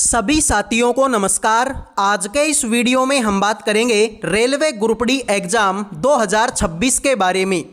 सभी साथियों को नमस्कार। आज के इस वीडियो में हम बात करेंगे रेलवे ग्रुप डी एग्जाम 2026 के बारे में।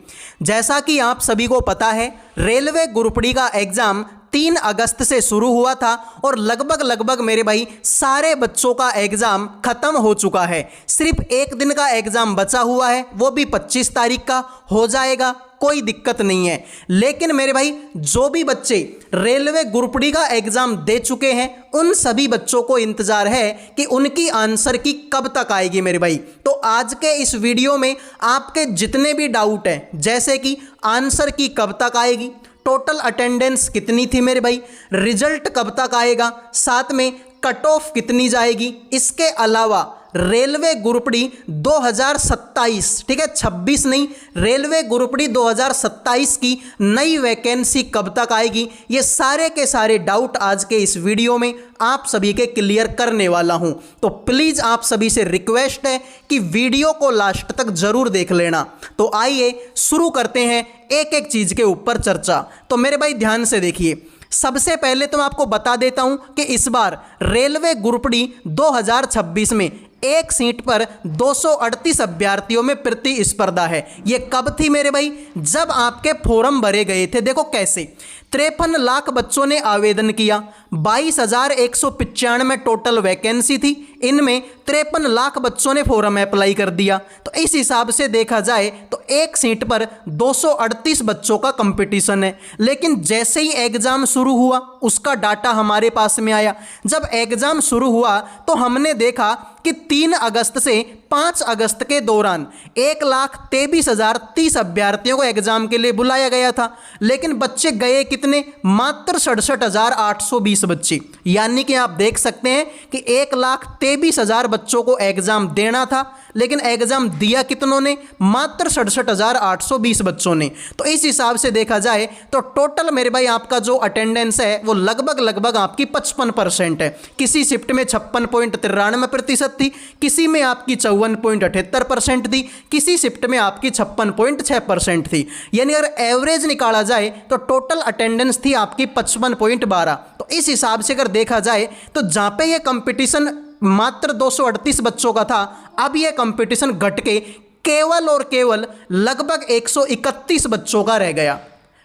जैसा कि आप सभी को पता है, रेलवे ग्रुप डी का एग्जाम 3 अगस्त से शुरू हुआ था और लगभग मेरे भाई सारे बच्चों का एग्जाम खत्म हो चुका है। सिर्फ एक दिन का एग्जाम बचा हुआ है, वो भी 25 तारीख का हो जाएगा, कोई दिक्कत नहीं है। लेकिन मेरे भाई जो भी बच्चे रेलवे ग्रुप डी का एग्जाम दे चुके हैं, उन सभी बच्चों को इंतजार है कि उनकी आंसर की कब तक आएगी मेरे भाई। तो आज के इस वीडियो में आपके जितने भी डाउट हैं, जैसे कि आंसर की कब तक आएगी, टोटल अटेंडेंस कितनी थी मेरे भाई, रिजल्ट कब तक आएगा, साथ में कट ऑफ कितनी जाएगी, इसके अलावा रेलवे ग्रुप डी 2027, ठीक है 26 नहीं, रेलवे ग्रुप डी 2027 की नई वैकेंसी कब तक आएगी, ये सारे के सारे डाउट आज के इस वीडियो में आप सभी के क्लियर करने वाला हूं। तो प्लीज़ आप सभी से रिक्वेस्ट है कि वीडियो को लास्ट तक जरूर देख लेना। तो आइए शुरू करते हैं एक एक चीज़ के ऊपर चर्चा। तो मेरे भाई ध्यान से देखिए, सबसे पहले तो मैं आपको बता देता हूं कि इस बार रेलवे ग्रुप डी 2026 में एक सीट पर 238 अभ्यर्थियों में प्रतिस्पर्धा है। ये कब थी मेरे भाई, जब आपके फॉर्म भरे गए थे। देखो कैसे 53 लाख बच्चों ने आवेदन किया, 22,195 टोटल वैकेंसी थी, इनमें 53 लाख बच्चों ने फॉर्म अप्लाई कर दिया। तो इस हिसाब से देखा जाए तो एक सीट पर 238 बच्चों का कंपटीशन है। लेकिन जैसे ही एग्जाम शुरू हुआ, उसका डाटा हमारे पास में आया। जब एग्जाम शुरू हुआ तो हमने देखा कि 3 अगस्त से 5 अगस्त के दौरान 1,23,030 अभ्यर्थियों को एग्जाम के लिए बुलाया गया था। लेकिन बच्चे गए कितने, मात्र 67,820 बच्चे। यानी कि आप देख सकते हैं कि 1,23,000 बच्चों को एग्जाम देना था, लेकिन एग्जाम दिया कितनों ने, मात्र 67,820 बच्चों ने। तो इस हिसाब से देखा जाए तो टोटल मेरे भाई आपका जो अटेंडेंस है वो लगभग आपकी 55% है। किसी शिफ्ट में 56.93% थी, किसी में आपकी 54.78% थी, किसी शिफ्ट में आपकी 56.6% थी। यानी अगर एवरेज निकाला जाए तो टोटल अटेंडेंस थी आपकी 55.12। तो इस हिसाब से अगर देखा जाए तो जहां पे ये कंपटीशन मात्र 238 बच्चों का था, अब यह कंपटीशन घट के केवल और केवल लगभग 131 बच्चों का रह गया।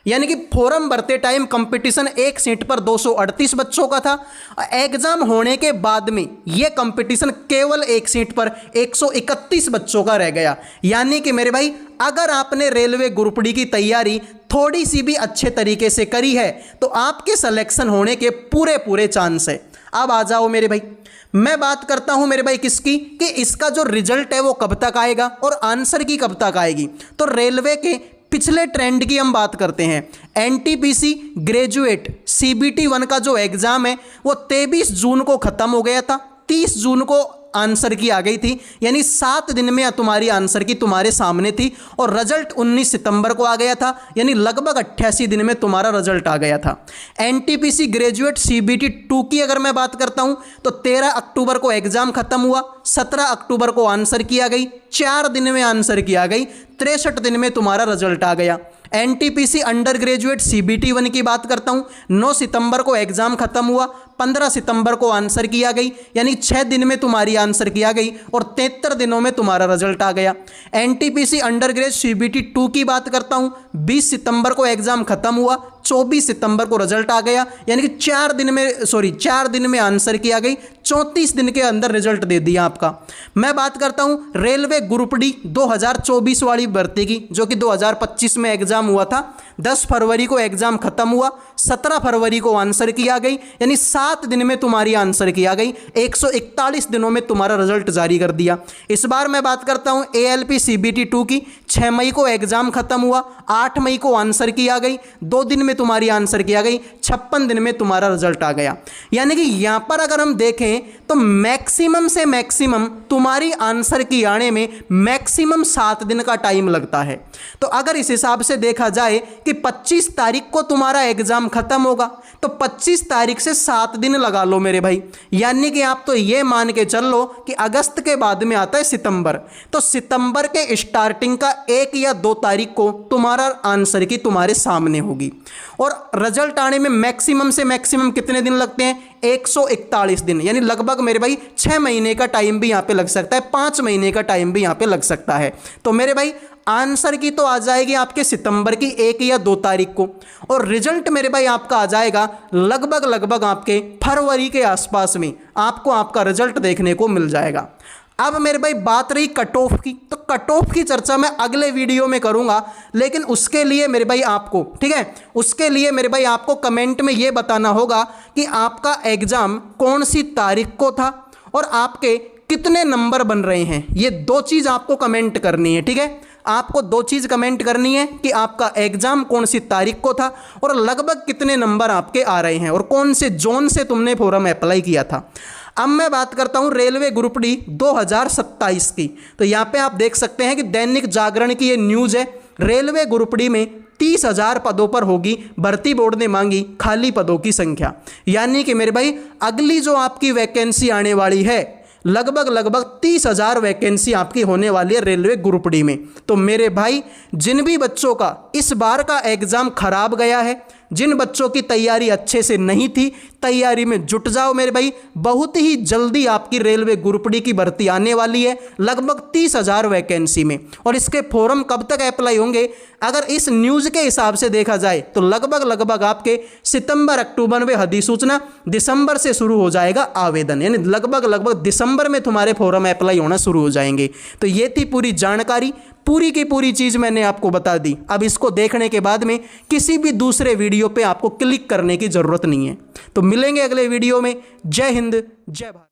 यानी कि फॉर्म भरते टाइम कंपटीशन एक सीट पर 238 बच्चों का था, एग्जाम होने के बाद में यह कंपटीशन केवल एक सीट पर 131 बच्चों का रह गया। यानी कि मेरे भाई अगर आपने रेलवे ग्रुप डी की तैयारी थोड़ी सी भी अच्छे तरीके से करी है तो आपके सिलेक्शन होने के पूरे चांस है। अब आ जाओ मेरे भाई, मैं बात करता हूं मेरे भाई किसकी, कि इसका जो रिजल्ट है वो कब तक आएगा और आंसर की कब तक आएगी। तो रेलवे के पिछले ट्रेंड की हम बात करते हैं। एनटीपीसी ग्रेजुएट सीबीटी 1 का जो एग्जाम है वो 23 जून को खत्म हो गया था, 30 जून को आंसर की आ गई थी। यानी 7 दिन में तुम्हारी आंसर की तुम्हारे सामने थी और रिजल्ट 19 सितंबर को आ गया था। यानी लगभग 88 दिन में तुम्हारा रिजल्ट आ गया था। एनटीपीसी ग्रेजुएट सीबीटी 2 की अगर मैं बात करता हूं तो 13 अक्टूबर को एग्जाम खत्म हुआ, 17 अक्टूबर को आंसर की आ गई, 4 दिन में आंसर की आ गई, 63 दिन में तुम्हारा रिजल्ट आ गया। एनटीपीसी अंडर ग्रेजुएट सीबीटी 1 की बात करता हूं, 9 सितंबर को एग्जाम खत्म हुआ, 15 सितंबर को आंसर की आ गई, यानी 6 दिन में तुम्हारी आंसर की आ गई और 73 दिनों में तुम्हारा रिजल्ट आ गया। एनटीपीसी अंडर ग्रेड सीबीटी 2 की बात करता हूं, 20 सितंबर को एग्जाम खत्म हुआ, 24 सितंबर को रिजल्ट आ गया। यानी कि 4 दिन में आंसर की आ गई, 34 दिन के अंदर रिजल्ट दे दिया आपका। मैं बात करता हूं रेलवे ग्रुप डी 2024 वाली भर्ती की, जो कि 2025 में एग्जाम हुआ था। 10 फरवरी को एग्जाम खत्म हुआ, 17 फरवरी को आंसर की आ गई, यानी 7 दिन में तुम्हारी आंसर की आ गई, 141 दिनों में तुम्हारा रिजल्ट जारी कर दिया। इस बार मैं बात करता हूं एएलपी सीबीटी 2 की, 6 मई को एग्जाम खत्म हुआ, 8 मई को आंसर की आ गई, 2 दिन में तुम्हारी आंसर की आ गई, 56 दिन में तुम्हारा रिजल्ट आ गया। यानी कि यहां पर अगर हम देखें तो मैक्सिमम से मैक्सिमम तुम्हारी आंसर की आने में मैक्सिमम 7 दिन का टाइम लगता है। तो अगर इस हिसाब से देखा जाए कि 25 तारीख को तुम्हारा एग्जाम खत्म होगा, तो 25 तारीख से 7 दिन लगा लो मेरे भाई। यानी कि आप तो ये मान के चल लो कि अगस्त के बाद में आता है सितंबर, तो सितंबर के स्टार्टिंग का 1 या 2 तारीख को तुम्हारा आंसर की तुम्हारे सामने होगी। और रिजल्ट आने में मैक्सिमम से मैक्सिमम कितने दिन लगते हैं, 141 दिन, यानी लगभग मेरे भाई 6 महीने का टाइम भी यहाँ पे लग सकता है, 5 महीने का टाइम भी यहाँ पे लग सकता है। तो मेरे भाई आंसर की तो आ जाएगी आपके सितंबर की 1 या 2 तारीख को, और रिजल्ट मेरे भाई आपका आ जाएगा लगभग आपके फरवरी के आसपास में आपको आपका रिजल्ट देखने को मिल जाएगा। अब मेरे भाई बात रही कट ऑफ की, तो कट ऑफ की चर्चा मैं अगले वीडियो में करूंगा, लेकिन उसके लिए मेरे भाई आपको, ठीक है, उसके लिए मेरे भाई आपको कमेंट में ये बताना होगा कि आपका एग्जाम कौन सी तारीख को था और आपके कितने नंबर बन रहे हैं। ये 2 चीज़ आपको कमेंट करनी है, ठीक है, आपको 2 चीज़ कमेंट करनी है कि आपका एग्जाम कौन सी तारीख को था और लगभग कितने नंबर आपके आ रहे हैं और कौन से जोन से तुमने फॉर्म अप्लाई किया था। अब मैं बात करता हूं रेलवे ग्रुप डी 2027 की। तो यहाँ पे आप देख सकते हैं कि दैनिक जागरण की ये न्यूज़ है, रेलवे ग्रुप डी में 30,000 पदों पर होगी भर्ती, बोर्ड ने मांगी खाली पदों की संख्या। यानी कि मेरे भाई अगली जो आपकी वैकेंसी आने वाली है लगभग 30,000 वैकेंसी आपकी होने वाली है रेलवे ग्रुप डी में। तो मेरे भाई जिन भी बच्चों का इस बार का एग्ज़ाम खराब गया है, जिन बच्चों की तैयारी अच्छे से नहीं थी, तैयारी में जुट जाओ मेरे भाई, बहुत ही जल्दी आपकी रेलवे ग्रुप डी की भर्ती आने वाली है लगभग 30,000 वैकेंसी में। और इसके फॉर्म कब तक अप्लाई होंगे, अगर इस न्यूज़ के हिसाब से देखा जाए तो लगभग आपके सितंबर अक्टूबर में अधिसूचना, दिसंबर से शुरू हो जाएगा आवेदन, यानी लगभग दिसंबर में तुम्हारे फॉर्म अप्लाई होना शुरू हो जाएंगे। तो ये थी पूरी जानकारी, पूरी की पूरी चीज़ मैंने आपको बता दी। अब इसको देखने के बाद में किसी भी दूसरे वीडियो पे आपको क्लिक करने की ज़रूरत नहीं है। तो मिलेंगे अगले वीडियो में। जय हिंद, जय भारत।